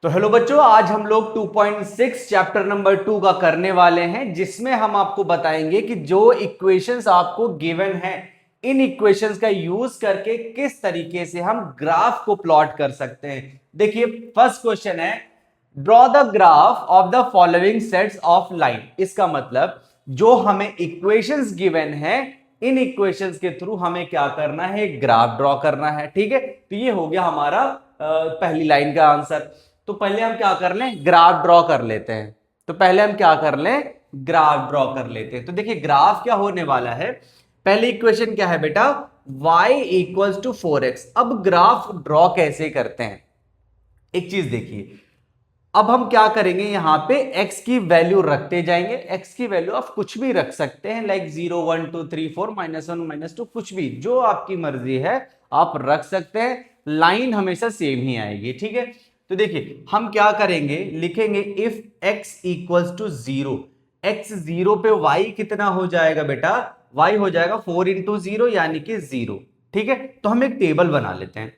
तो हेलो बच्चों, आज हम लोग 2.6 चैप्टर नंबर 2 का करने वाले हैं, जिसमें हम आपको बताएंगे कि जो इक्वेशंस आपको गिवन है, इन इक्वेशंस का यूज करके किस तरीके से हम ग्राफ को प्लॉट कर सकते हैं। देखिए, फर्स्ट क्वेश्चन है draw the graph of the following sets of line. इसका मतलब जो हमें इक्वेशंस गिवन है, इन इक्वेशंस के थ्रू हमें क्या करना है, ग्राफ ड्रॉ करना है। ठीक है, तो ये हो गया हमारा पहली लाइन का आंसर। तो पहले हम क्या कर लें, ग्राफ ड्रॉ कर लेते हैं। तो पहले हम क्या कर लें, ग्राफ ड्रॉ कर लेते हैं। तो देखिए ग्राफ क्या होने वाला है, पहली इक्वेशन क्या है बेटा, y इक्वल्स टू 4x। अब ग्राफ ड्रॉ कैसे करते हैं, एक चीज देखिए। अब हम क्या करेंगे, यहां पे x की वैल्यू रखते जाएंगे। x की वैल्यू आप कुछ भी रख सकते हैं, लाइक 0 1 2 3 4 -1 -2, कुछ भी जो आपकी मर्जी है आप रख सकते हैं। लाइन हमेशा सेम ही आएगी। ठीक है, तो देखिए हम क्या करेंगे, लिखेंगे if x equals to 0, x 0 पे y कितना हो जाएगा बेटा, y हो जाएगा 4 इंटू 0 यानी कि 0। ठीक है, तो हम एक टेबल बना लेते हैं।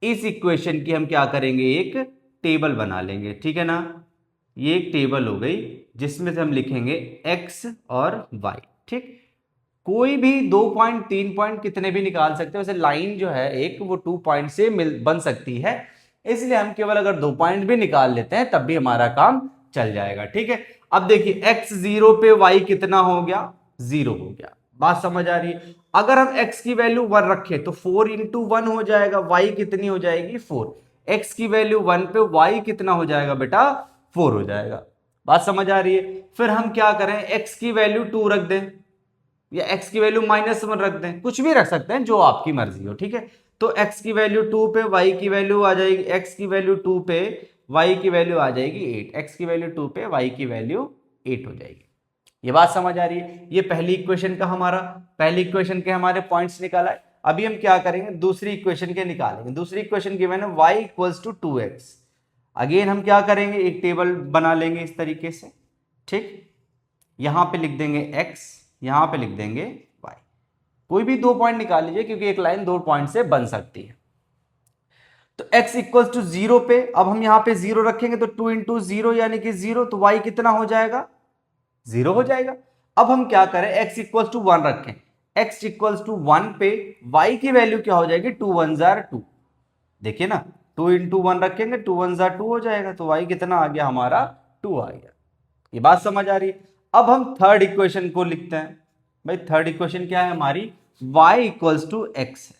इस इक्वेशन की हम क्या करेंगे, एक टेबल बना लेंगे। ठीक है ना, ये एक टेबल हो गई जिसमें से हम लिखेंगे x और y। ठीक, कोई भी 2 पॉइंट 3 पॉइंट कितने भी निकाल सकते हैं। वैसे लाइन जो है एक, वो 2 पॉइंट से बन सकती है, इसलिए हम केवल अगर 2 पॉइंट भी निकाल लेते हैं तब भी हमारा काम चल जाएगा। ठीक है, अब देखिए x 0 पे y कितना हो गया, 0 हो गया। बात समझ आ रही है। अगर हम x की वैल्यू 1 रखें तो 4 इंटू 1 हो जाएगा, y कितनी हो जाएगी, 4। x की वैल्यू 1 पे y कितना हो जाएगा बेटा, 4 हो जाएगा। बात समझ आ रही है। फिर हम क्या करें, x की वैल्यू 2 रख दें या x की वैल्यू -1 रख दें, कुछ भी रख सकते हैं जो आपकी मर्जी हो। ठीक है, तो x की वैल्यू 2 पे y की वैल्यू आ जाएगी, x की वैल्यू 2 पे y की वैल्यू आ जाएगी 8, x की वैल्यू 2 पे y की वैल्यू 8 हो जाएगी। ये बात समझ आ रही है। ये पहली इक्वेशन का हमारा, पहली इक्वेशन के हमारे पॉइंट्स निकाला है। अभी हम क्या करेंगे, दूसरी इक्वेशन के निकालेंगे। दूसरी इक्वेशन गिवन है y equals to 2x। Again हम क्या करेंगे, एक टेबल बना लेंगे इस तरीके से। ठीक, यहां पे लिख देंगे x, यहां पे लिख देंगे y। कोई भी 2 पॉइंट निकाल लीजिए क्योंकि एक लाइन 2 पॉइंट से बन सकती है। तो x इक्वल्स टू 0 पे अब हम यहां पे 0 रखेंगे, तो 2 इंटू 0 यानी कि 0, तो y कितना हो जाएगा, 0 हो जाएगा। अब हम क्या करें, x इक्वल्स टू 1 रखें। x इक्वल्स टू 1 पे y की वैल्यू क्या हो जाएगी, 2 1 जार 2। देखिए ना, 2 इंटू 1 रखेंगे, 2 1 जार 2 हो जाएगा, तो y कितना आ गया हमारा, 2 आ गया। ये बात समझ आ रही है। अब हम थर्ड इक्वेशन को लिखते हैं। भाई थर्ड इक्वेशन क्या है हमारी, y इक्वल्स टू एक्स है।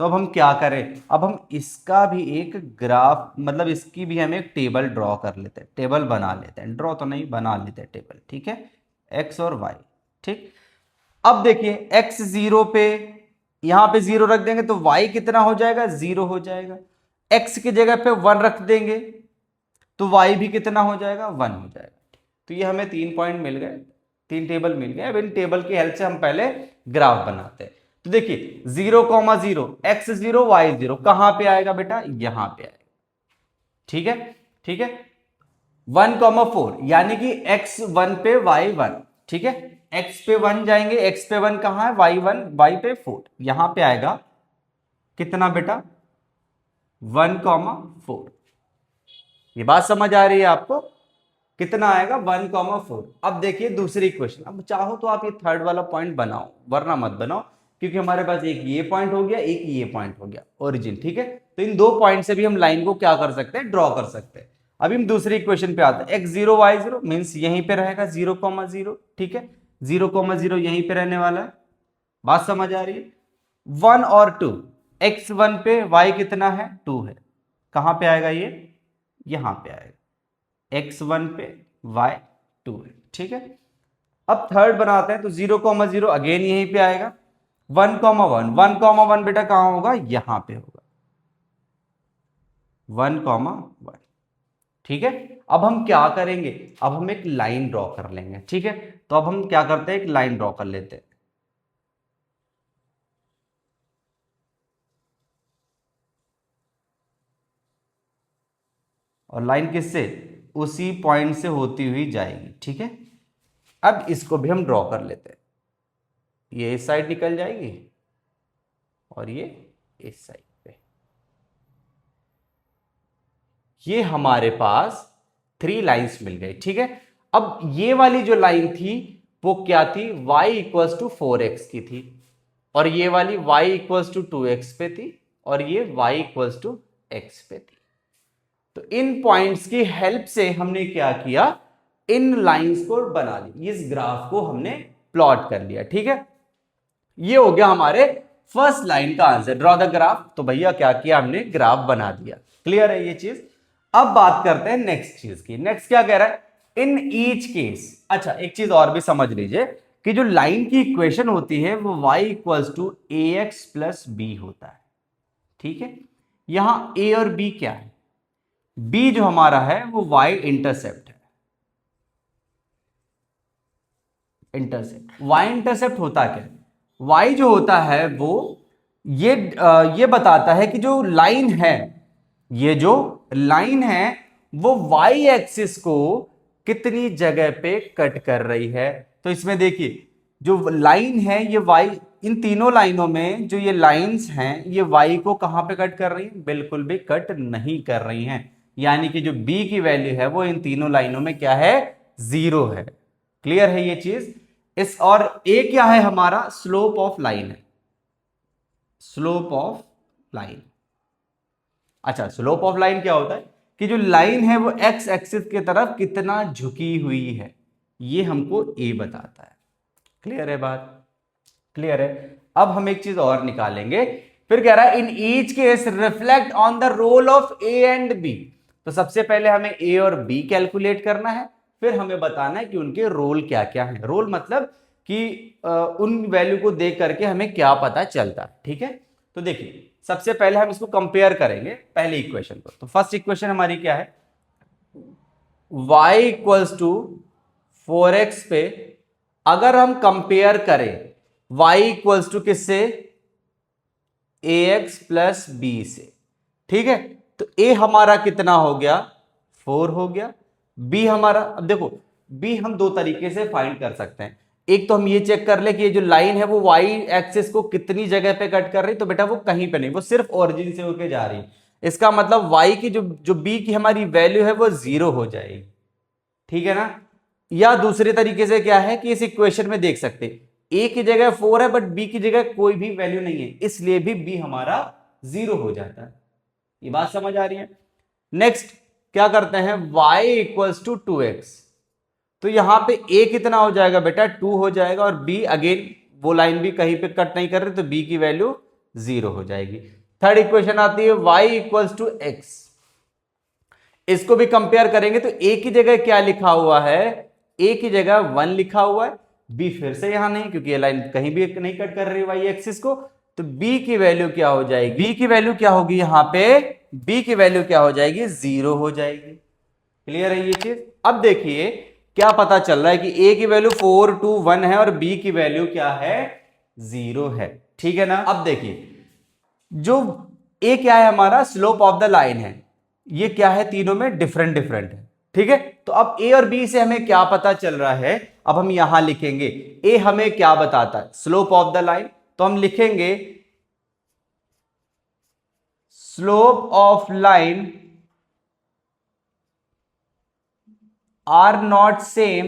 तो अब हम क्या करें, अब हम इसका भी एक ग्राफ, मतलब इसकी भी हम एक टेबल ड्रॉ कर लेते हैं, टेबल बना लेते हैं, ड्रॉ तो नहीं बना लेते हैं टेबल। ठीक है, x और y। ठीक, अब देखिए x 0 पे, यहां पे 0 रख देंगे तो y कितना हो जाएगा, 0 हो जाएगा। x की जगह पे 1 रख देंगे तो y भी कितना हो जाएगा, 1 हो जाएगा। तो ये हमें 3 पॉइंट मिल गए, 3 टेबल मिल गए। अब इन टेबल की हेल्प से हम पहले ग्राफ बनाते हैं। तो देखिए 0,0, x 0 y 0 कहां पे आएगा बेटा, यहां पे आएगा। ठीक है, ठीक है, 1,4 यानी कि x 1 पे y 1। ठीक है, x पे 1 जाएंगे, x पे 1 कहां है, y 1, y पे 4, यहां पे आएगा कितना बेटा, 1,4। ये बात समझ आ रही है आपको, कितना आएगा, 1,4। अब देखिए दूसरी क्वेश्चन, अब चाहो तो आप ये थर्ड वाला पॉइंट बनाओ, वरना मत बनाओ, क्योंकि हमारे पास एक ये पॉइंट हो गया, एक ये पॉइंट हो गया ओरिजिन। ठीक है, तो इन 2 पॉइंट से भी हम लाइन को क्या कर सकते हैं, ड्रॉ कर सकते हैं। अभी हम दूसरी इक्वेशन पे आते हैं, x 0 y 0 मीन्स यहीं पे रहेगा 0,0। ठीक है, 0,0 यहीं पे रहने वाला है। बात समझ आ रही है। 1 और 2, x 1 पे y कितना है, 2 है, कहां पे आएगा ये, यहां पे आएगा, x1 पे y2 है। ठीक है, अब थर्ड बनाते हैं, तो 0,0 अगेन यहीं पे आएगा, 1,1, 1,1 बेटा कहां होगा, यहां पे होगा, 1,1। ठीक है, अब हम क्या करेंगे, अब हम एक लाइन ड्रॉ कर लेंगे। ठीक है, तो अब हम क्या करते हैं, एक लाइन ड्रॉ कर लेते हैं। और लाइन किससे, उसी पॉइंट से होती हुई जाएगी। ठीक है, अब इसको भी हम ड्रॉ कर लेते हैं। ये इस साइड निकल जाएगी और ये इस साइड पे। ये हमारे पास 3 लाइंस मिल गई, ठीक है। अब ये वाली जो लाइन थी वो क्या थी, y इक्वल्स टू 4x की थी, और ये वाली y इक्वल्स टू 2x पे थी, और ये y इक्वल्स टू x पे थी। तो इन पॉइंट्स की हेल्प से हमने क्या किया, इन लाइंस को बना लिया, इस ग्राफ को हमने प्लॉट कर लिया, ठीक है। ये हो गया हमारे फर्स्ट लाइन का आंसर, ड्रॉ द ग्राफ। तो भैया क्या किया, हमने ग्राफ बना दिया। क्लियर है ये चीज। अब बात करते हैं नेक्स्ट चीज की। नेक्स्ट क्या कह रहा है, इन ईच केस। अच्छा, एक चीज और भी समझ लीजिए कि जो लाइन की इक्वेशन होती है वो y equals to A X plus B होता है, ठीक है। यहां a और b क्या है, b जो हमारा है वो y इंटरसेप्ट है। इंटरसेप्ट, y इंटरसेप्ट होता क्या है, y जो होता है वो ये बताता है कि जो लाइन है, ये जो लाइन है वो y एक्सिस को कितनी जगह पे कट कर रही है। तो इसमें देखिए जो लाइन है ये y, इन तीनों लाइनों में जो ये लाइंस हैं ये y को कहां पे कट कर रही हैं, बिल्कुल भी कट नहीं कर रही हैं। यानी कि जो b की वैल्यू है वो इन तीनों लाइनों में क्या है, 0 है। क्लियर है ये चीज। इस और a क्या है हमारा, स्लोप ऑफ लाइन है, स्लोप ऑफ लाइन। अच्छा, स्लोप ऑफ लाइन क्या होता है कि जो लाइन है वो एक्स एक्सिस की तरफ कितना झुकी हुई है, ये हमको ए बताता है। क्लियर है बात, क्लियर है। अब हम एक चीज और निकालेंगे, फिर कह रहा है in each case reflect on the role of A and B. तो सबसे पहले हमें ए और बी कैलकुलेट करना है, फिर हमें बताना है कि उनके रोल क्या क्या है। रोल मतलब कि उन वैल्यू को देख करके हमें क्या पता चलता है, ठीक है। तो देखिए सबसे पहले हम इसको कंपेयर करेंगे पहले इक्वेशन को। तो फर्स्ट इक्वेशन हमारी क्या है, y इक्वल्स टू 4x पे अगर हम कंपेयर करें y इक्वल्स टू किससे, ax प्लस b से, ठीक है। तो a हमारा कितना हो गया, 4 हो गया। b हमारा, अब देखो b हम दो तरीके से फाइंड कर सकते हैं। एक तो हम ये चेक कर ले कि ये जो लाइन है वो y एक्सिस को कितनी जगह पे कट कर रही, तो बेटा वो कहीं पे नहीं, वो सिर्फ ओरिजिन से होके जा रही है। इसका मतलब y की जो b की हमारी वैल्यू है वो 0 हो जाएगी, ठीक है ना। या दूसरे तरीके से क्या है कि इस इक्वेशन में देख सकते a की जगह 4 है बट b की जगह कोई भी वैल्यू नहीं है, इसलिए भी b हमारा 0 हो जाता है। ये बात समझ आ रही है। नेक्स्ट क्या करते हैं, y इक्वल्स टू 2x। तो यहां पे a कितना हो जाएगा बेटा, 2 हो जाएगा, और b अगेन वो लाइन भी कहीं पे कट नहीं कर रही, तो b की वैल्यू 0 हो जाएगी। थर्ड इक्वेशन आती है y इक्वल्स टू x। इसको भी कंपेयर करेंगे तो a की जगह क्या लिखा हुआ है, a की जगह 1 लिखा हुआ है, b फिर से यहां नहीं क्योंकि ये लाइन कहीं भी नहीं कट कर रही y एक्सिस को। तो b की वैल्यू क्या हो जाएगी, b की वैल्यू क्या होगी यहां पे, b की वैल्यू क्या हो जाएगी, 0 हो जाएगी। क्लियर है ये चीज। अब देखिए क्या पता चल रहा है कि a की वैल्यू 4 2 1 है और b की वैल्यू क्या है, 0 है, ठीक है ना। अब देखिए जो a क्या है हमारा, स्लोप ऑफ द लाइन है, ये क्या है, तीनों में डिफरेंट डिफरेंट है, ठीक है। तो अब a और b से हमें क्या पता चल रहा है, अब हम यहां लिखेंगे a हमें क्या बताता है, स्लोप ऑफ द लाइन। तो हम लिखेंगे slope of line are not same,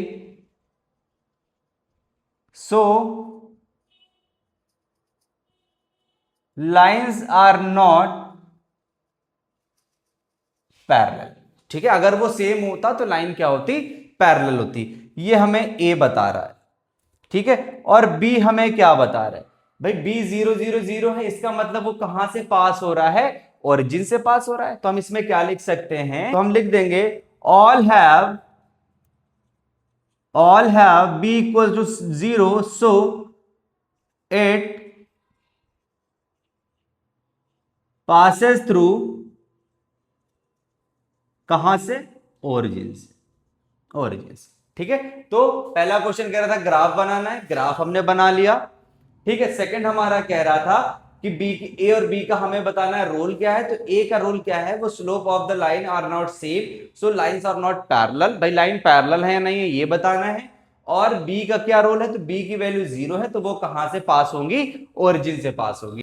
so lines are not parallel. ठीक है, अगर वो सेम होता तो लाइन क्या होती, पैरेलल होती। ये हमें ए बता रहा है, ठीक है। और बी हमें क्या बता रहा है, भाई बी 0 0 0 है, इसका मतलब वो कहां से पास हो रहा है, ओरिजिन से पास हो रहा है। तो हम इसमें क्या लिख सकते हैं, तो हम लिख देंगे all have b equals to 0, so it passes through कहां से, ओरिजिन से, ओरिजिन से, ठीक है। तो पहला क्वेश्चन कह रहा था ग्राफ बनाना है, ग्राफ हमने बना लिया, ठीक है। सेकंड हमारा कह रहा था कि बी की, ए और बी का हमें बताना है रोल क्या है। तो ए का रोल क्या है, वो slope of the line are not same, so lines are not parallel. भाई लाइन पैरेलल है या नहीं है ये बताना है। और बी का क्या रोल है, तो बी की वैल्यू 0 है, तो वो कहां से पास होंगी, ओरिजिन से पास होगी।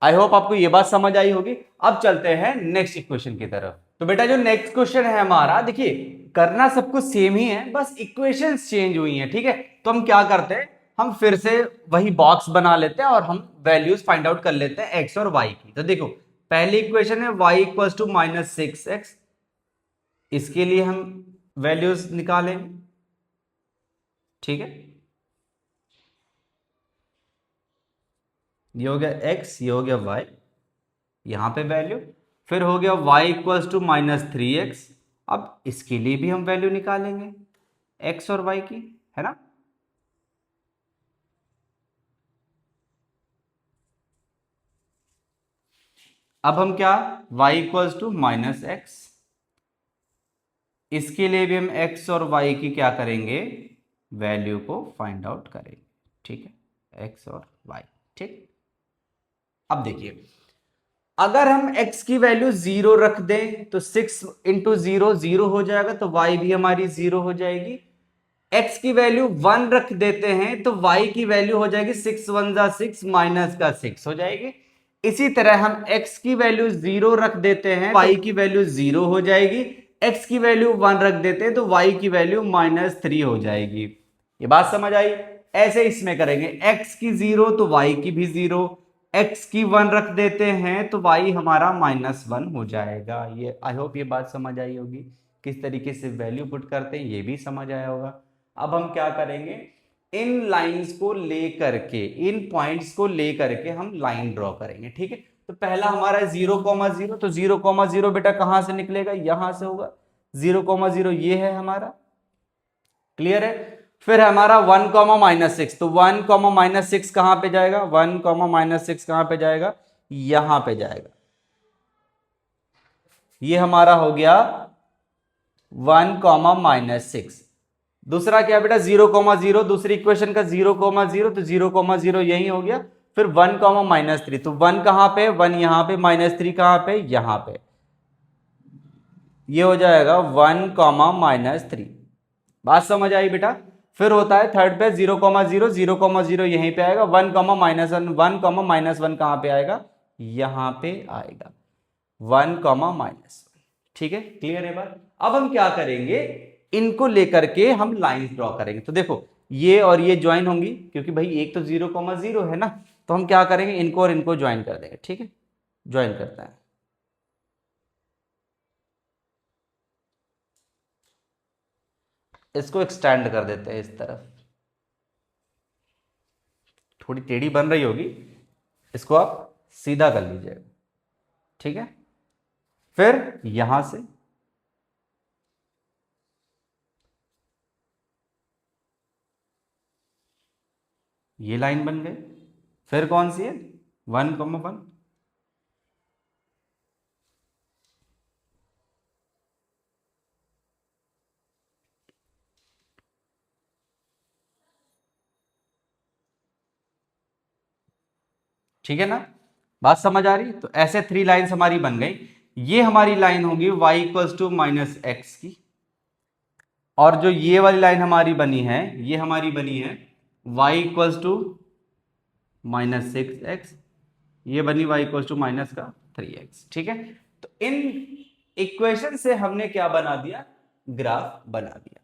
आई होप आपको ये बात समझ आई होगी। अब चलते हैं नेक्स्ट इक्वेशन की तरफ। तो बेटा जो नेक्स्ट क्वेश्चन है हमारा, देखिए करना सबको सेम ही है, बस इक्वेशंस चेंज हुई हैं, ठीक है। तो हम क्या करते हैं, हम फिर से वही बॉक्स बना लेते हैं और हम वैल्यूज फाइंड आउट कर लेते हैं एक्स और वाई की। तो देखो पहली इक्वेशन है y इक्वल्स टू -6x, इसके लिए हम वैल्यूज निकालेंगे, ठीक है। ये हो गया x, ये हो गया y, यहां पे वैल्यू, फिर हो गया y इक्वल्स टू -3x। अब इसके लिए भी हम वैल्यू निकालेंगे x और y की, है ना। अब हम क्या, y इक्वल्स टू -x, इसके लिए भी हम x और y की क्या करेंगे, वैल्यू को फाइंड आउट करेंगे, ठीक है, x और y, ठीक। अब देखिए अगर हम x की वैल्यू 0 रख दें तो 6 इंटू 0 0 हो जाएगा, तो y भी हमारी 0 हो जाएगी। x की वैल्यू 1 रख देते हैं तो y की वैल्यू हो जाएगी 6 1 जा 6 माइनस का 6 हो जाएगी। इसी तरह हम x की वैल्यू 0 रख देते हैं, y की वैल्यू 0 हो जाएगी। x की वैल्यू 1 रख देते हैं तो y की वैल्यू -3 हो जाएगी। ये बात समझ आई। ऐसे इसमें करेंगे, x की 0 तो y की भी 0, x की 1 रख देते हैं तो y हमारा -1 हो जाएगा। ये आई होप ये बात समझ आई होगी, किस तरीके से वैल्यू पुट करते हैं ये भी समझ आया होगा। अब हम क्या करेंगे, इन लाइंस को लेकर के, इन पॉइंट्स को लेकर के हम लाइन ड्रॉ करेंगे, ठीक है। तो पहला हमारा 0,0, तो 0,0 बेटा कहां से निकलेगा, यहां से होगा। 0,0 ये है हमारा, क्लियर है। फिर हमारा 1,-6, तो 1,-6 कहां पे जाएगा, 1,-6 कहां पे जाएगा, यहां पे जाएगा। ये हमारा हो गया 1,-6। दूसरा क्या बेटा 0,0, दूसरी इक्वेशन का 0,0, तो 0,0 यही हो गया। फिर 1,-3, तो 1 कहां पे, 1 यहां पे, -3 कहां पे, यहां पे। ये हो जाएगा 1,-3। बात समझ आई बेटा। फिर होता है थर्ड पे 0,0, 0,0 यहीं पे आएगा। 1,-1, 1,-1 कहां पे आएगा, यहां पे आएगा 1,-1, ठीक है, क्लियर है बात। अब हम क्या करेंगे, इनको लेकर के हम लाइंस ड्रॉ करेंगे। तो देखो ये और ये ज्वाइन होंगी, क्योंकि भाई एक तो 0,0 है ना, तो हम क्या करेंगे, इनको और इनको ज्वाइन कर देंगे, ठीक है। ज्वाइन करता है, इसको एक्सटेंड कर देते हैं इस तरफ, थोड़ी टेढ़ी बन रही होगी, इसको आप सीधा कर लीजिएगा, ठीक है। फिर यहां से ये लाइन बन गई। फिर कौन सी है, 1,1, ठीक है ना। बात समझ आ रही, तो ऐसे 3 लाइंस हमारी बन गई। ये हमारी लाइन होगी y इक्वल्स टू -x की, और जो ये वाली लाइन हमारी बनी है, ये हमारी बनी है y इक्वल्स टू -6x, ये बनी y इक्वल्स टू -3x, ठीक है। तो इन इक्वेशन से हमने क्या बना दिया, ग्राफ बना दिया,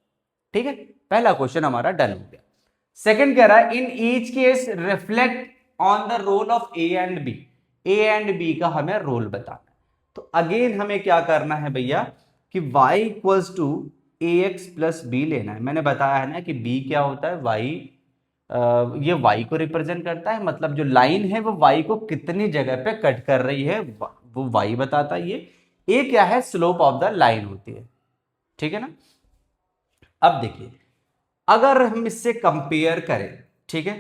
ठीक है। पहला क्वेश्चन हमारा डन हो गया। सेकंड कह रहा है in each case reflect on the role of A and B, A and B का हमें रोल बताना है। तो अगेन हमें क्या करना है भैया, कि y equals to ax plus B लेना है। मैंने बताया है ना कि b क्या होता है, y, ये y को रिप्रेजेंट करता है, मतलब जो लाइन है वो y को कितनी जगह पे कट कर रही है वो y बताता है। ये a क्या है, स्लोप ऑफ द लाइन होती है, ठीक है ना। अब देखिए अगर हम इससे कंपेयर करें, ठीक है,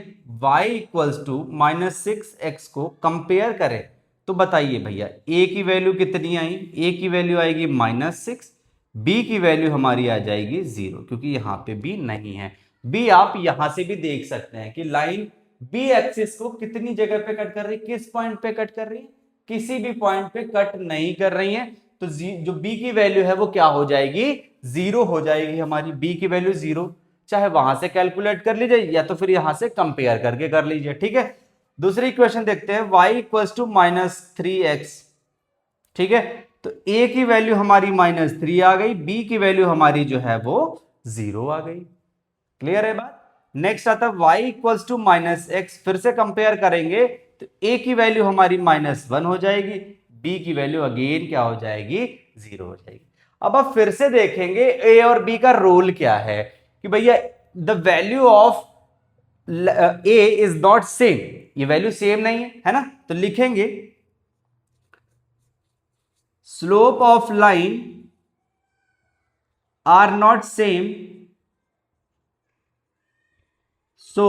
y इक्वल्स टू -6x को कंपेयर करें, तो बताइए भैया a की वैल्यू कितनी आई, a की वैल्यू आएगी -6, b की वैल्यू हमारी आ जाएगी 0, क्योंकि यहां पे b नहीं है। b आप यहां से भी देख सकते हैं कि लाइन b एक्सिस को कितनी जगह पे कट कर रही है, किस पॉइंट पे कट कर रही है, किसी भी पॉइंट पे कट नहीं कर रही है। तो जो b की वैल्यू है वो क्या हो जाएगी, 0 हो जाएगी हमारी। b की वैल्यू 0, चाहे वहां से कैलकुलेट कर लीजिए या तो फिर यहां से कंपेयर करके कर लीजिए, ठीक है। दूसरी इक्वेशन देखते हैं, y इक्वल्स टू -3x, ठीक है। तो a की वैल्यू हमारी -3 आ गई, b की वैल्यू हमारी जो है वो 0 आ गई। क्लियर है बात? नेक्स्ट आता है y इक्वल्स टू -x, फिर से कंपेयर करेंगे तो a की वैल्यू हमारी -1 हो जाएगी, b की वैल्यू अगेन क्या हो जाएगी, 0 हो जाएगी। अब आप फिर से देखेंगे a और b का रोल क्या है कि भैया the value of a is not same, ये वैल्यू सेम नहीं है ना, तो लिखेंगे slope of line are not same, so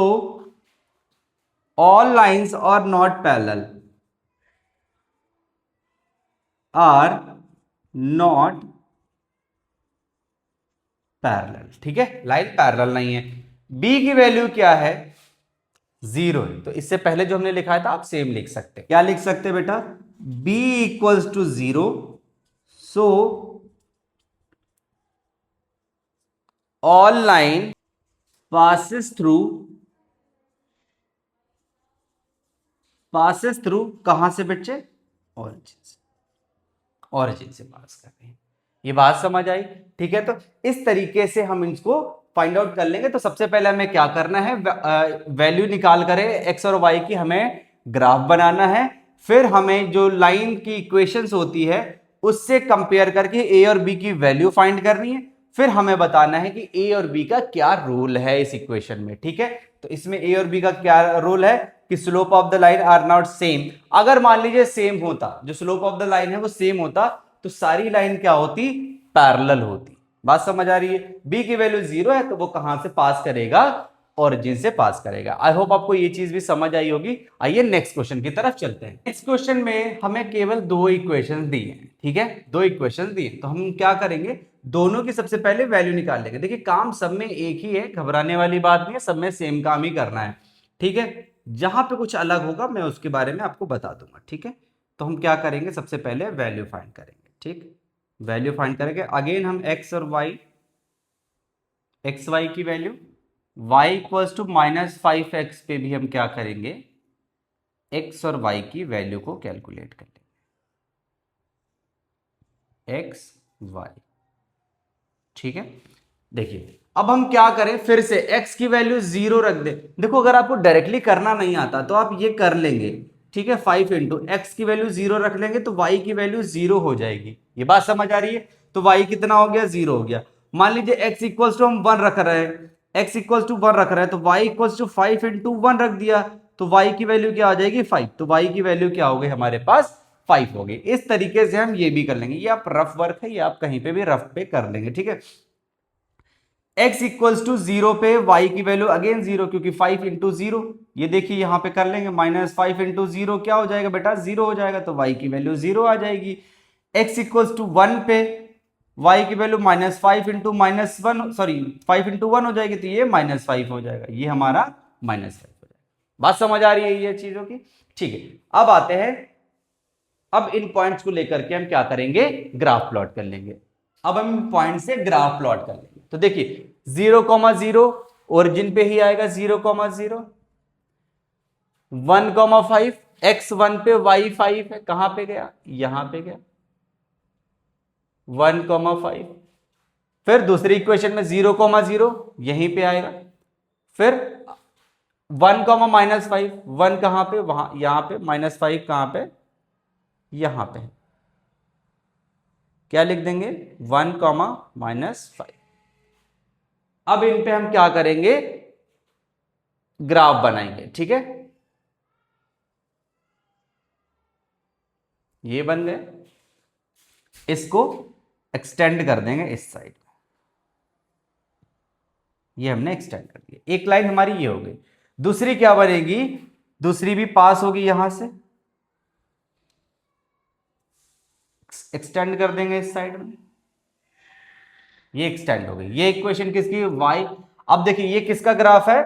all lines are not parallel, are not parallel। ठीक है, लाइन पैरेलल नहीं है। b की वैल्यू क्या है, 0 है, तो इससे पहले जो हमने लिखा था आप सेम लिख सकते हैं। क्या लिख सकते हैं बेटा, b equals to 0, so all line passes through कहां से बच्चे, ऑरिजिन से, ऑरिजिन से पास कर रहे हैं। ये बात समझ आई? ठीक है, तो इस तरीके से हम इसको फाइंड आउट कर लेंगे। तो सबसे पहले हमें क्या करना है, वैल्यू निकाल कर एक्स और वाई की हमें ग्राफ बनाना है, फिर हमें जो लाइन की इक्वेशंस होती है उससे कंपेयर करके ए और बी की वैल्यू फाइंड करनी है, फिर हमें बताना है कि ए और बी का क्या रोल है इस इक्वेशन में। ठीक है, तो इसमें ए और बी का क्या रोल है कि slope of the line are not same. अगर मान लीजिए सेम होता, जो स्लोप ऑफ द लाइन है वो सेम होता, तो सारी लाइन क्या होती, पैरेलल होती। बात समझ आ रही है? बी की वैल्यू 0 है तो वो कहां से पास करेगा, ओरिजिन से पास करेगा। आई होप आपको ये चीज भी समझ आई होगी। आइए नेक्स्ट क्वेश्चन की तरफ चलते हैं। नेक्स्ट क्वेश्चन में हमें केवल 2 इक्वेशंस दी हैं। ठीक है, 2 इक्वेशंस दी हैं, तो हम क्या करेंगे, दोनों की सबसे पहले वैल्यू निकाल लेंगे। देखिए काम सब में एक ही है, घबराने वाली बात नहीं है, सब में सेम काम ही करना है। ठीक है, जहां पे कुछ अलग होगा मैं उसके बारे में आपको बता दूंगा। ठीक है, तो हम क्या करेंगे, सबसे पहले वैल्यू फाइंड करेंगे। ठीक, वैल्यू फाइंड करेंगे। अगेन हम एक्स और वाई, एक्स वाई की value, y equals to -5x पे भी हम क्या करेंगे, x और y की वैल्यू को कैलकुलेट कर लेंगे, x y। ठीक है, देखिए अब हम क्या करें, फिर से x की वैल्यू 0 रख दे। देखो अगर आपको डायरेक्टली करना नहीं आता तो आप ये कर लेंगे। ठीक है, 5 इंटू एक्स की वैल्यू 0 रख लेंगे तो y की वैल्यू 0 हो जाएगी। ये बात समझ आ रही है? तो y कितना हो गया, 0 हो गया। मान लीजिए x इक्वल्स टू हम 1 रख रहे हैं, x इक्वल्स टू 1 रख रहे हैं, तो y इक्वल्स टू 5 इंटू 1 रख दिया, तो y की वैल्यू क्या आ जाएगी, 5। तो y की वैल्यू क्या हो गई हमारे पास, 5 हो गई। इस तरीके से हम ये भी कर लेंगे। ये आप रफ वर्क है, ये आप कहीं पे भी रफ पे कर लेंगे। ठीक है, x इक्वल्स टू 0 पे y की वैल्यू अगेन 0, क्योंकि 5 इंटू 0, ये देखिए यहां पे कर लेंगे, -5 इंटू 0 क्या हो जाएगा बेटा, 0 हो जाएगा, तो y की वैल्यू 0 आ जाएगी। x इक्वल्स टू 1 पे y की वैल्यू -5 इंटू -1, सॉरी 5 इंटू 1 हो जाएगी, तो ये -5 हो जाएगा, ये हमारा -5 हो जाएगा। बात समझ आ रही है ये चीजों की? ठीक है, अब आते हैं, अब इन पॉइंट्स को लेकर के हम क्या करेंगे, ग्राफ प्लॉट कर लेंगे। अब हम पॉइंट से ग्राफ प्लॉट कर लेंगे। तो देखिए 0,0 ओरिजिन पे ही आएगा, 0,0, 1,5 x1 पे y5 है, कहां पे गया, यहां पे गया 1,5। फिर दूसरी इक्वेशन में 0,0 यहीं पे आएगा, फिर 1, -5, 1 कहां पे, वहां, यहां पे, -5 कहां पे, यहां पे, क्या लिख देंगे, 1, -5। अब इन पे हम क्या करेंगे, ग्राफ बनाएंगे। ठीक है, ये बन गए, इसको एक्सटेंड कर देंगे इस साइड, ये हमने एक्सटेंड कर दिया। एक लाइन हमारी ये हो गई, दूसरी क्या बनेगी, दूसरी भी पास होगी, यहां से एक्सटेंड कर देंगे इस साइड में, ये एक्सटेंड हो गई। ये इक्वेशन किसकी, y। अब देखिए ये किसका ग्राफ है,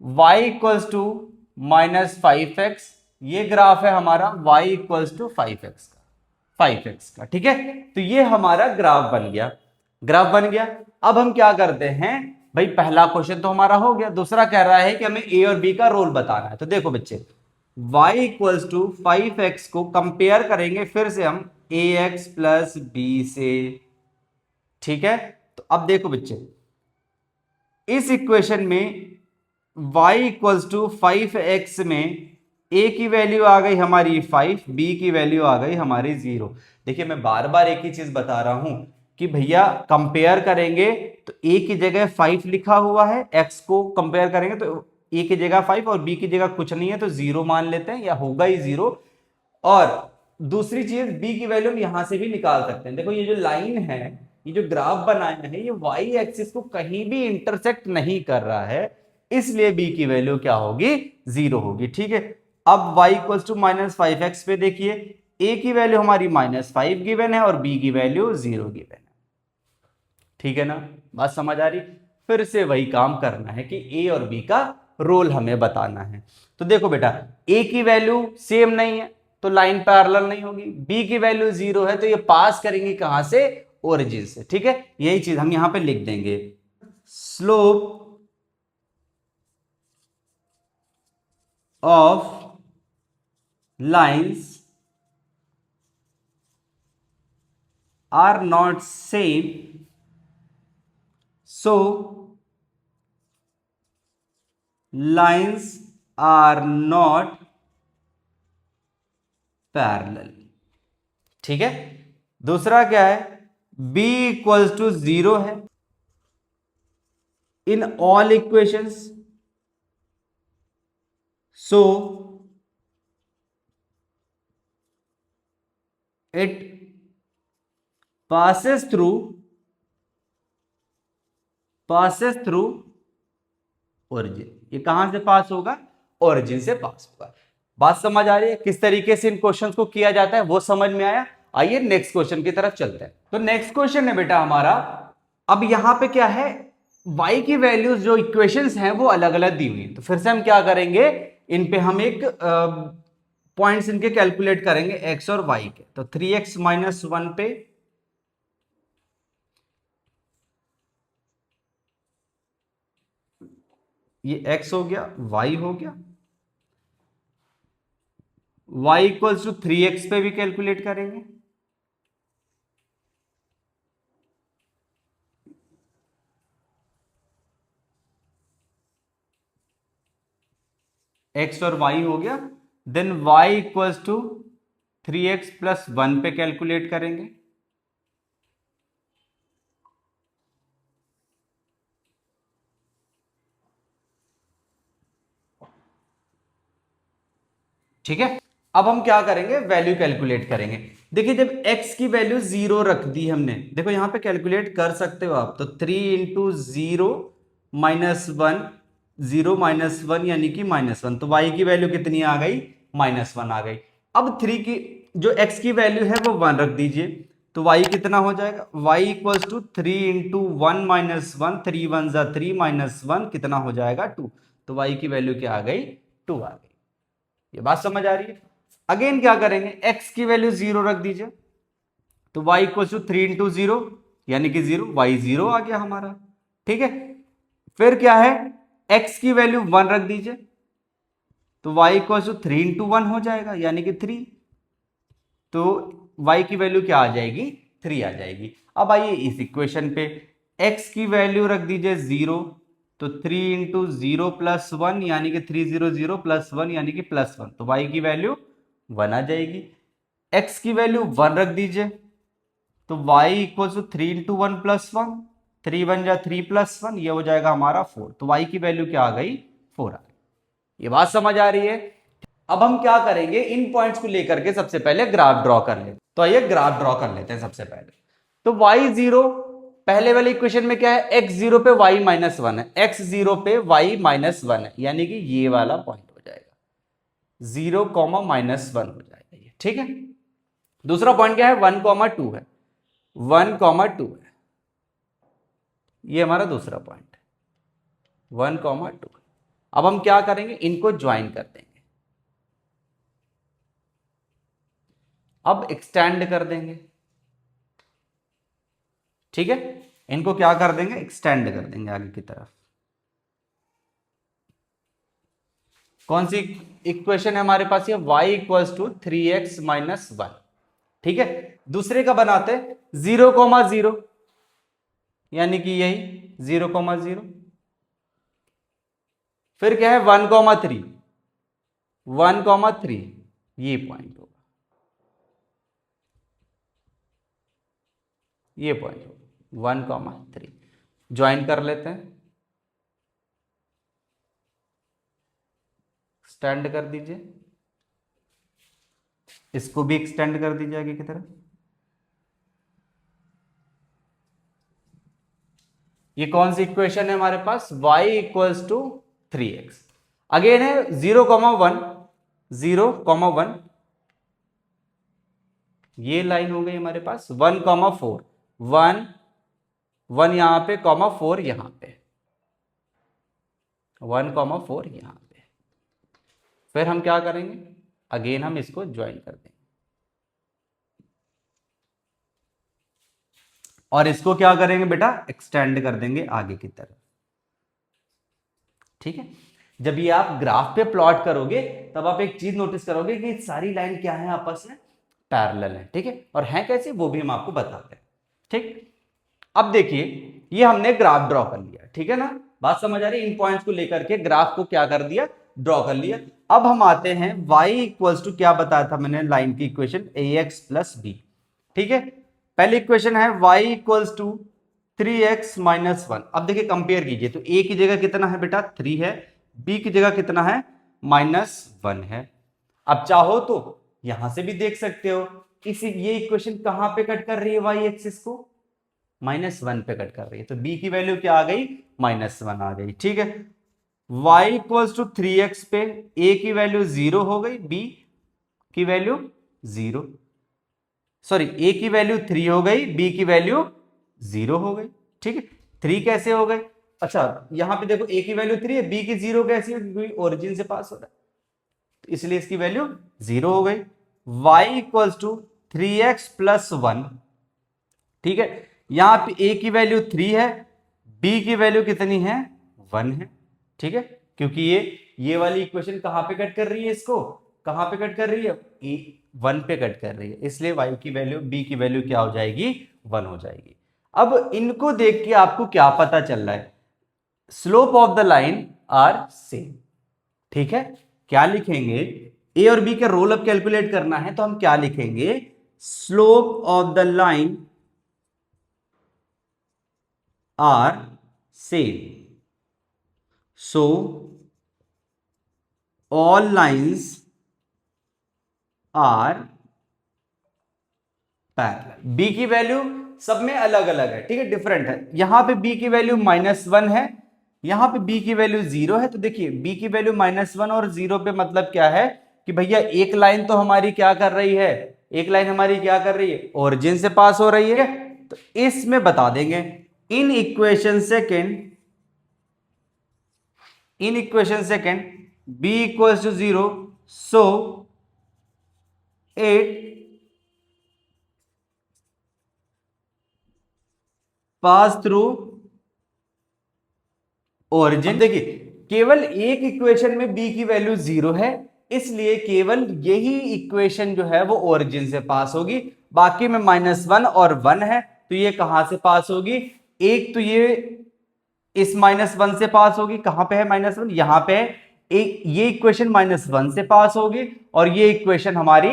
y इक्वल्स टू -5x, ये ग्राफ है हमारा y इक्वल्स टू 5x का, 5x का। ठीक है, तो ये हमारा ग्राफ बन गया, ग्राफ बन गया। अब हम क्या करते हैं भाई, पहला क्वेश्चन तो हमारा हो गया, दूसरा कह रहा है कि हमें a और b का रोल बताना है। तो देखो बच्चे, y इक्वल्स टू 5x को कंपेयर करेंगे फिर से हम ए एक्स प्लस बी से। ठीक है, तो अब देखो बच्चे, इस इक्वेशन में y इक्वल्स टू 5x में a की वैल्यू आ गई हमारी 5, b की वैल्यू आ गई हमारी 0। देखिए मैं बार बार एक ही चीज बता रहा हूं कि भैया कंपेयर करेंगे तो a की जगह 5 लिखा हुआ है, x को कंपेयर करेंगे तो a की जगह 5 और b की जगह कुछ नहीं है तो 0 मान लेते हैं, या होगा ही 0। और दूसरी चीज b की वैल्यू हम यहां से भी निकाल सकते हैं। देखो ये जो लाइन है, ये जो ग्राफ बनाया है, ये y एक्सिस को कहीं भी इंटरसेक्ट नहीं कर रहा है, इसलिए b की वैल्यू क्या होगी, 0 होगी। ठीक है, अब y इक्वल्स टू -5x पे देखिए, a की वैल्यू हमारी -5 गिवन है और b की वैल्यू 0 गिवन है। ठीक है ना, बात समझ आ रही। फिर से वही काम करना है कि a और b का रोल हमें बताना है। तो देखो बेटा, a की वैल्यू सेम नहीं है तो लाइन पैरेलल नहीं होगी, b की वैल्यू 0 है तो ये पास करेंगे कहां से, ओरिजिन से। ठीक है, यही चीज हम यहां पे लिख देंगे, slope of lines are not same, so lines are not parallel। ठीक है, दूसरा क्या है, b इक्वल्स टू 0 है in all equations, so it passes through origin. ये कहां से पास होगा, ओरिजिन से पास होगा। बात समझ आ रही है, किस तरीके से इन क्वेश्चंस को किया जाता है वो समझ में आया। आइए नेक्स्ट क्वेश्चन की तरफ चलते हैं। तो नेक्स्ट क्वेश्चन है बेटा हमारा, अब यहां पे क्या है, y की वैल्यूज जो इक्वेशंस हैं वो अलग अलग दी हुई है, तो फिर से हम क्या करेंगे, इन पे हम एक पॉइंट्स इनके कैलकुलेट करेंगे x और y के। तो 3x - 1 पे ये x हो गया, y हो गया, y इक्वल्स टू 3x पे भी कैलकुलेट करेंगे, x और y हो गया। Then y equals to 3x plus 1 पे कैलकुलेट करेंगे, ठीक है। अब हम क्या करेंगे, वैल्यू कैलकुलेट करेंगे। देखिए जब x की वैल्यू 0 रख दी हमने, देखो यहां पे कैलकुलेट कर सकते हो आप, तो 3 इंटू 0 माइनस 1, 0 माइनस 1 यानी कि -1, तो y की वैल्यू कितनी आ गई, -1 आ गई। अब 3 की जो x की वैल्यू है वो 1 रख दीजिए, तो y कितना हो जाएगा, y equals to 3 into 1 minus 1, 3 1 जा 3 माइनस 1 कितना हो जाएगा, 2। तो y की वैल्यू क्या आ गई, 2 आ गई। ये बात समझ आ रही है। अगेन क्या करेंगे, x की वैल्यू 0 रख दीजिए, तो y इक्वल टू 3 इंटू 0 यानी कि 0, y 0 आ गया हमारा। ठीक है, फिर क्या है, x की वैल्यू 1 रख दीजिए, तो y इक्वल टू 3 इंटू 1 हो जाएगा यानी कि 3, तो y की वैल्यू क्या आ जाएगी, 3 आ जाएगी। अब आइए इस इक्वेशन पे, x की वैल्यू रख दीजिए 0, तो 3 इंटू 0 प्लस 1 यानी कि 3 0 0 प्लस 1 यानी कि +1, तो y की वैल्यू 1 आ जाएगी। x की वैल्यू 1 रख दीजिए, तो y equal to 3 into 1 plus 1, 3 1 जा 3 प्लस 1, ये हो जाएगा हमारा 4, तो y की वैल्यू क्या आ गई, 4 आ गई। ये बात समझ आ रही है। अब हम क्या करेंगे, इन पॉइंट्स को लेकर के सबसे पहले ग्राफ ड्रॉ कर लेते, तो आइए ग्राफ ड्रॉ कर लेते हैं सबसे पहले। तो y0 पहले वाले इक्वेशन में क्या है, x0 पे y -1 है, x0 पे y -1 है, यानी कि ये वाला पॉइंट हो जाएगा 0, -1 हो जाएगा ये। ठीक है, दूसरा पॉइंट क्या है, 1, 2 है, 1, 2 है, ये हमारा दूसरा पॉइंट है 1, 2। अब हम क्या करेंगे, इनको ज्वाइन कर देंगे, अब एक्सटेंड कर देंगे। ठीक है, इनको क्या कर देंगे, एक्सटेंड कर देंगे आगे की तरफ। कौन सी इक्वेशन है हमारे पास, ये y इक्वल्स टू 3x - 1, ठीक है। दूसरे का बनाते 0,0, यानी कि यही 0,0। फिर क्या है 1,3, 1,3 ये पॉइंट होगा, ये पॉइंट होगा 1,3। ज्वाइन कर लेते हैं, एक्सटेंड कर दीजिए, इसको भी एक्सटेंड कर दीजिए आगे की तरफ। ये कौन सी इक्वेशन है हमारे पास, y equals to 3x। Again है 0,1, 0,1, ये लाइन हो गई हमारे पास 1,4, 1 1 यहां पे, 4 यहां पे, 1,4 यहां पे। फिर हम क्या करेंगे, अगेन हम इसको ज्वाइन कर देंगे और इसको क्या करेंगे बेटा, एक्सटेंड कर देंगे आगे की तरफ। ठीक है। जब ये आप ग्राफ पे प्लॉट करोगे तब आप एक चीज नोटिस करोगे कि सारी लाइन क्या है, आपस में पैरेलल है। ठीक है, और है कैसे वो भी हम आपको बताते हैं। ठीक, अब देखिए ये हमने ग्राफ ड्रॉ कर लिया, ठीक है ना, बात समझ आ रही है। इन पॉइंट्स को लेकर के ग्राफ को क्या कर दिया, ड्रॉ कर लिया। अब हम आते हैं y इक्वल्स टू, क्या बताया था मैंने लाइन की इक्वेशन, ax प्लस b। ठीक है, पहली इक्वेशन है y equals to 3x minus 1। अब देखिए कंपेयर कीजिए, तो a की जगह कितना है बेटा 3 है, b की जगह कितना है -1 है। अब चाहो तो यहां से भी देख सकते हो, ये इक्वेशन कहां पे कट कर रही है, y एक्सिस को -1 पे कट कर रही है, तो b की वैल्यू क्या आ गई, -1 आ गई। ठीक है, y इक्वल्स टू 3x पे a की वैल्यू 0 हो गई, b की वैल्यू 0, सॉरी a की वैल्यू 3 हो गई, b की वैल्यू 0 हो गई। ठीक है, 3 कैसे हो गए, अच्छा यहां पे देखो a की वैल्यू 3 है, b की 0 कैसी होगी, क्योंकि ओरिजिन से पास हो रहा है, तो इसलिए इसकी वैल्यू 0 हो गई। y equals to 3x plus 1। ठीक है, यहां पे a की वैल्यू 3 है, b की वैल्यू कितनी है 1 है। ठीक है, क्योंकि ये वाली इक्वेशन कहां पे कट कर रही है, इसको कहां पे कट कर रही है, 1 पे कट कर रही है, इसलिए y की वैल्यू, b की वैल्यू क्या हो जाएगी, 1 हो जाएगी। अब इनको देख के आपको क्या पता चल रहा है, slope of the line are same. ठीक है, क्या लिखेंगे, ए और बी का रोल अप कैलकुलेट करना है, तो हम क्या लिखेंगे, slope of the line are same, so all lines are parallel. b की वैल्यू सब में अलग अलग है, ठीक है, डिफरेंट है। यहां पे b की वैल्यू -1 है, यहां पे b की वैल्यू 0 है, तो देखिए b की वैल्यू -1 और 0 पे मतलब क्या है कि भैया एक लाइन तो हमारी क्या कर रही है, एक लाइन हमारी क्या कर रही है, ओरिजिन से पास हो रही है, तो इसमें बता देंगे in equation second, in equation second b equals to 0, so it pass through origin. देखिए केवल एक इक्वेशन में b की वैल्यू 0 है, इसलिए केवल यही इक्वेशन जो है वो ओरिजिन से पास होगी, बाकी में -1 और 1 है, तो ये कहां से पास होगी, एक तो ये इस -1 से पास होगी, कहां पे है -1, यहां पे है, एक ये इक्वेशन -1 से पास होगी, और ये इक्वेशन हमारी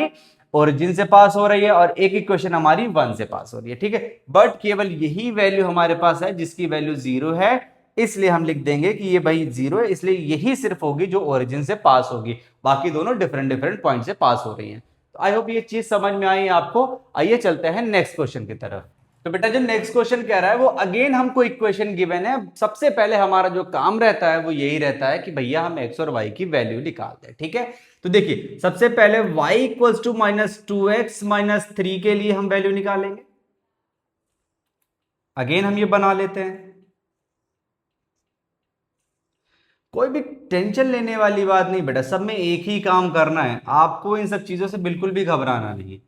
ओरिजिन से पास हो रही है, और एक इक्वेशन हमारी 1 से पास हो रही है। ठीक है, बट केवल यही वैल्यू हमारे पास है जिसकी वैल्यू 0 है, इसलिए हम लिख देंगे कि ये भाई 0 है, इसलिए यही सिर्फ होगी जो ओरिजिन से पास होगी, बाकी दोनों डिफरेंट डिफरेंट पॉइंट से पास हो रही हैं। तो आई होप ये चीज समझ में आई आपको। आइए चलते हैं नेक्स्ट क्वेश्चन की तरफ। तो बेटा जो नेक्स्ट क्वेश्चन कह रहा है वो अगेन हमको इक्वेशन गिवन है, सबसे पहले हमारा जो काम रहता है वो यही रहता है कि भैया हम x और y की वैल्यू निकालते हैं। ठीक है, तो देखिए सबसे पहले y इक्वल्स टू -2x - 3 के लिए हम वैल्यू निकालेंगे, अगेन हम ये बना लेते हैं, कोई भी टेंशन लेने वाली बात नहीं बेटा, सब में एक ही काम करना है, आपको इन सब चीजों से बिल्कुल भी घबराना नहीं है।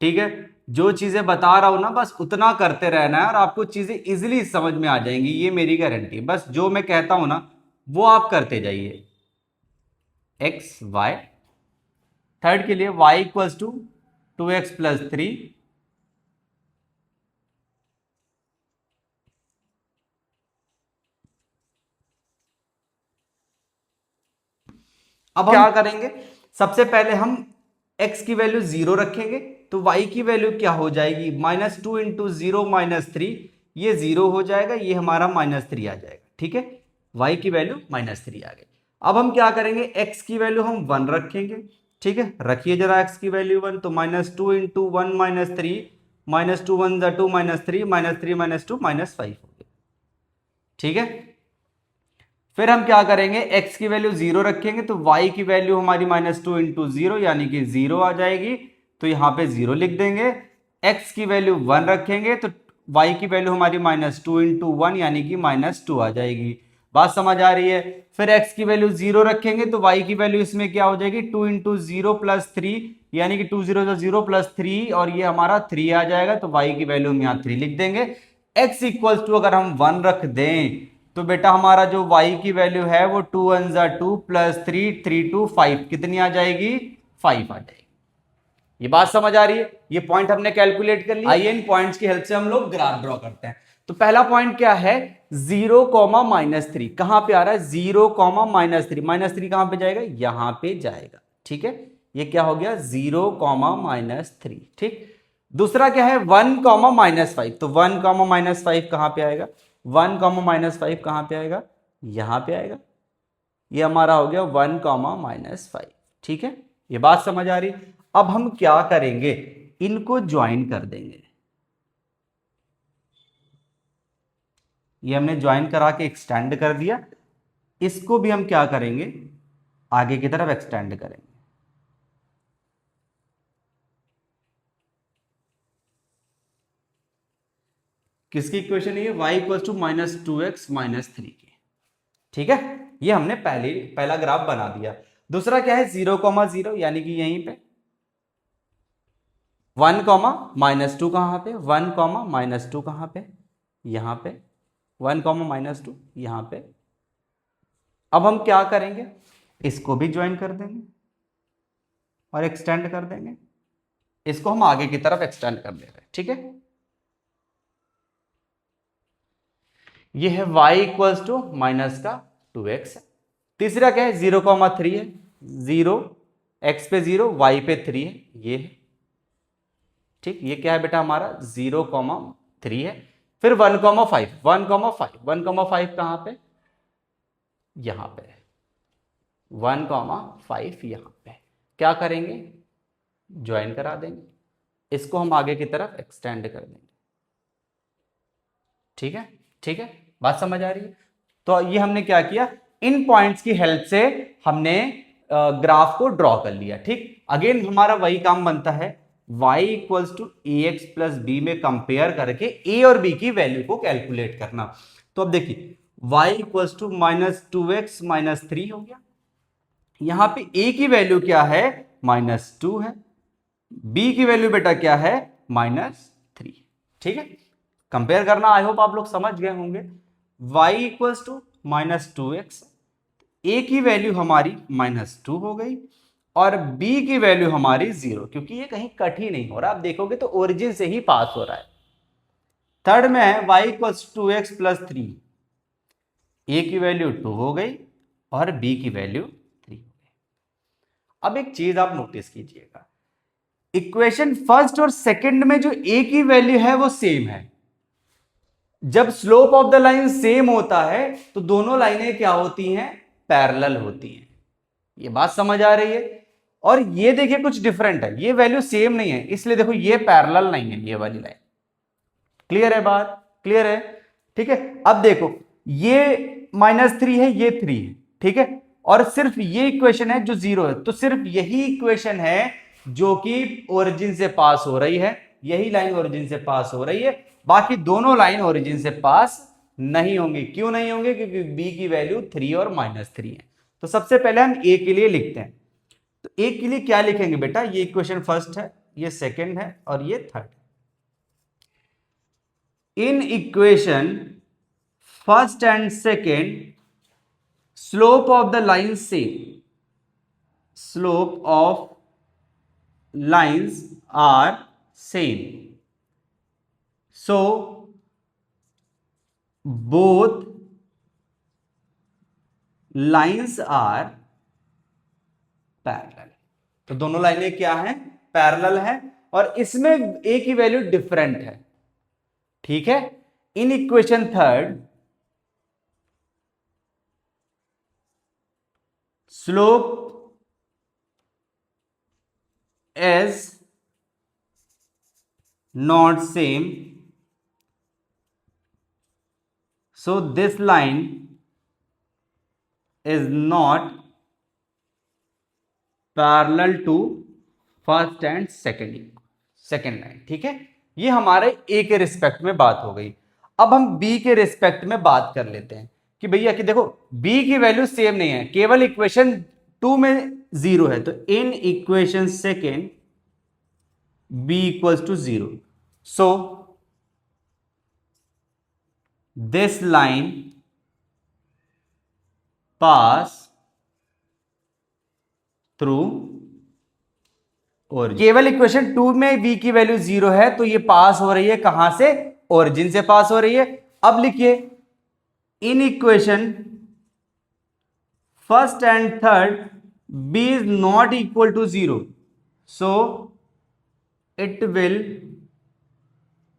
ठीक है, जो चीजें बता रहा हूं ना बस उतना करते रहना है और आपको चीजें इजीली समझ में आ जाएंगी, ये मेरी गारंटी है। बस जो मैं कहता हूं ना वो आप करते जाइए। x y, थर्ड के लिए y equals to 2x plus 3 अब क्या करेंगे, सबसे पहले हम x की वैल्यू 0 रखेंगे तो y की वैल्यू क्या हो जाएगी, -2 इंटू 0 -3, ये 0 हो जाएगा, ये हमारा -3 आ जाएगा। ठीक है, y की वैल्यू -3 आ गई। अब हम क्या करेंगे, x की वैल्यू हम 1 रखेंगे। ठीक है, रखिए जरा x की वैल्यू 1, तो -2 इंटू 1 -3, -2 1 = 2 -3 -3 -2 -5 हो गया। ठीक है, फिर हम क्या करेंगे, x की वैल्यू 0 रखेंगे तो y की वैल्यू हमारी -2 इंटू 0 यानी कि 0 आ जाएगी, तो यहां पे 0 लिख देंगे। x की वैल्यू 1 रखेंगे तो y की वैल्यू हमारी -2 इंटू 1 यानी कि -2 आ जाएगी। बात समझ आ रही है। फिर x की वैल्यू 0 रखेंगे तो y की वैल्यू इसमें क्या हो जाएगी, 2 इंटू 0 प्लस 3 यानी कि 2 0 0 प्लस 3 और ये हमारा 3 आ जाएगा, तो y की वैल्यू हम यहाँ 3 लिख देंगे। x इक्वल्स टू अगर हम 1 रख दें तो बेटा हमारा जो y की वैल्यू है वो 2 1 = 2 प्लस 3 3 2 5 कितनी आ जाएगी, 5 आ जाएगी। ये बात समझ आ रही है, ये पॉइंट हमने कैलकुलेट कर लिया। आइए इन पॉइंट्स की हेल्प से हम लोग ग्राफ ड्रॉ करते हैं। तो पहला पॉइंट क्या है, 0, -3 कहां पे आ रहा है, 0, -3, -3 कहां पे जाएगा, यहां पे जाएगा। ठीक है, ये क्या हो गया, 0, -3। ठीक, दूसरा क्या है 1, -5, तो 1, -5 कहां पे आएगा, 1, -5 कहां पे आएगा, यहां पे आएगा। ये हमारा हो गया 1, -5। ठीक है, ये बात समझ आ रही। अब हम क्या करेंगे, इनको ज्वाइन कर देंगे। ये हमने ज्वाइन करा के एक्सटेंड कर दिया, इसको भी हम क्या करेंगे, आगे की तरफ एक्सटेंड करेंगे। किसकी इक्वेशन है ये, y = -2x -3 की। ठीक है, ये हमने पहला ग्राफ बना दिया। दूसरा क्या है, 0, 0 यानी कि यहीं पे 1, -2 कहां पे, 1, -2 कहां पे, यहां पे 1, -2 यहां पे। अब हम क्या करेंगे, इसको भी ज्वाइन कर देंगे और एक्सटेंड कर देंगे, इसको हम आगे की तरफ एक्सटेंड कर दे रहे हैं। ठीक है, ये है y = -2x। तीसरा क्या है, 0, 3 है, 0 x पे 0 y पे 3 है, ये है। ठीक, ये क्या है बेटा हमारा 0, 3 है। फिर 1, 5, 1, 5 कहां पे, यहां पे 1, 5 यहां पे। क्या करेंगे, ज्वाइन करा देंगे, इसको हम आगे की तरफ एक्सटेंड कर देंगे। ठीक है, ठीक है, बात समझ आ रही है। तो ये हमने क्या किया, इन पॉइंट्स की हेल्प से हमने ग्राफ को ड्रॉ कर लिया। ठीक, अगेन हमारा वही काम बनता है, y = ax + b में कंपेयर करके a और b की वैल्यू को कैलकुलेट करना। तो अब देखिए y = -2x -3 हो गया, यहां पे a की वैल्यू क्या है, -2 है, b की वैल्यू बेटा क्या है, -3। ठीक है, कंपेयर करना आई होप आप लोग समझ गए होंगे। y = -2x, a की वैल्यू हमारी -2 हो गई और b की वैल्यू हमारी 0, क्योंकि ये कहीं कट ही नहीं हो रहा, आप देखोगे तो ओरिजिन से ही पास हो रहा है। थर्ड में है y = 2x + 3, a की वैल्यू 2 हो गई और b की वैल्यू 3 हो गई। अब एक चीज आप नोटिस कीजिएगा, इक्वेशन फर्स्ट और सेकंड में जो a की वैल्यू है वो सेम है। जब slope of the line same होता है तो दोनों लाइनें क्या होती हैं, पैरेलल होती हैं। ये बात समझ आ रही है। और ये देखिए कुछ डिफरेंट है, ये वैल्यू सेम नहीं है, इसलिए देखो ये पैरेलल नहीं है, ये वाली लाइन। क्लियर है बात, क्लियर है। ठीक है, अब देखो ये -3 है, ये 3 है। ठीक है, और सिर्फ ये इक्वेशन है जो 0 है, तो सिर्फ यही इक्वेशन है जो कि ओरिजिन से पास हो रही है, यही लाइन ओरिजिन से पास हो रही है, बाकी दोनों लाइन ओरिजिन से पास नहीं होंगी। क्यों नहीं होंगे, क्योंकि b की वैल्यू 3 और -3 है। तो सबसे पहले हम a के लिए लिखते हैं, तो a के लिए क्या लिखेंगे बेटा, ये इक्वेशन फर्स्ट है, ये सेकंड है और ये third. In equation first and second slope of the line same, slope of lines are same, so both lines are parallel. तो दोनों लाइनें क्या हैं? पैरेलल है, और इसमें ए की वैल्यू डिफरेंट है। ठीक है, in equation third slope is not same, so this line is not parallel to first and second line। ठीक है, ये हमारे ए के रिस्पेक्ट में बात हो गई। अब हम बी के रिस्पेक्ट में बात कर लेते हैं कि भैया कि देखो बी की वैल्यू सेम नहीं है, केवल इक्वेशन 2 में 0 है, तो इन equation second b equals to 0, so this line pass through origin। केवल इक्वेशन 2 में v की वैल्यू 0 है, तो ये पास हो रही है कहां से? ओरिजिन से पास हो रही है। अब लिखिए इन equation first and third b is not equal to 0, so it will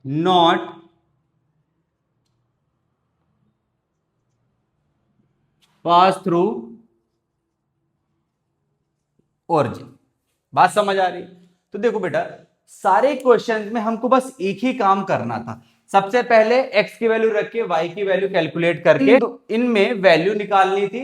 not pass through origin। बात समझ आ रही? तो देखो बेटा, सारे क्वेश्चन में हमको बस एक ही काम करना था। सबसे पहले x की वैल्यू रख के y की वैल्यू कैलकुलेट करके इनमें वैल्यू निकालनी थी,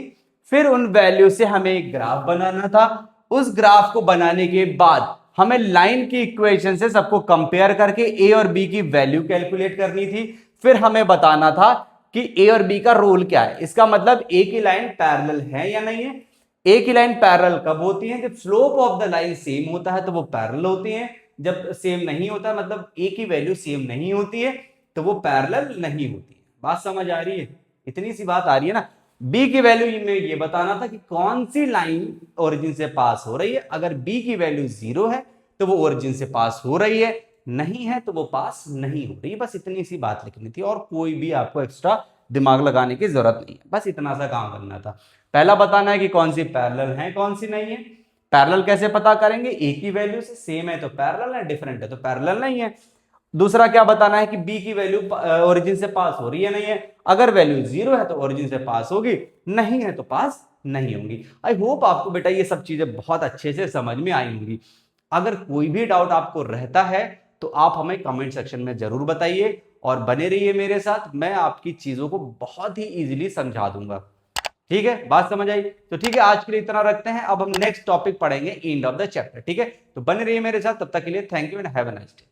फिर उन वैल्यू से हमें एक ग्राफ बनाना था। उस ग्राफ को बनाने के बाद हमें लाइन की इक्वेशन से सबको कंपेयर करके ए और बी की वैल्यू कैलकुलेट करनी थी। फिर हमें बताना था कि ए और बी का रोल क्या है। इसका मतलब ए की लाइन पैरेलल है या नहीं है। ए की लाइन पैरेलल कब होती है? जब slope of the line same होता है तो वो पैरेलल होती है। जब सेम नहीं होता, मतलब ए की वैल्यू सेम नहीं होती है, तो वो पैरेलल नहीं होती है। बात समझ आ रही है? इतनी सी बात आ रही है ना। बी की वैल्यू में ये बताना था कि कौन सी लाइन ओरिजिन से पास हो रही है। अगर बी की वैल्यू 0 है तो वो ओरिजिन से पास हो रही है, नहीं है तो वो पास नहीं हो रही है। बस इतनी सी बात लिखनी थी, और कोई भी आपको एक्स्ट्रा दिमाग लगाने की जरूरत नहीं है। बस इतना सा काम करना था। पहला बताना है कि कौन सी पैरेलल है, कौन सी नहीं है। पैरेलल कैसे पता करेंगे? ए की वैल्यू से सेम है तो पैरेलल है, डिफरेंट है तो पैरेलल नहीं है। दूसरा क्या बताना है कि बी की वैल्यू ओरिजिन से पास हो रही है नहीं है। अगर वैल्यू 0 है तो ओरिजिन से पास होगी, नहीं है तो पास नहीं होगी। आई होप आपको बेटा ये सब चीजें बहुत अच्छे से समझ में आई होंगी। अगर कोई भी डाउट आपको रहता है तो आप हमें कमेंट सेक्शन में जरूर बताइए, और बने रहिए मेरे साथ। मैं आपकी चीजों को बहुत ही इजीली समझा दूंगा। ठीक है, बात समझ आई? तो ठीक है, आज के लिए इतना रखते हैं। अब हम नेक्स्ट टॉपिक पढ़ेंगे एंड ऑफ द चैप्टर। ठीक है, तो बने रहिए मेरे साथ। तब तक के लिए thank you and have a nice day.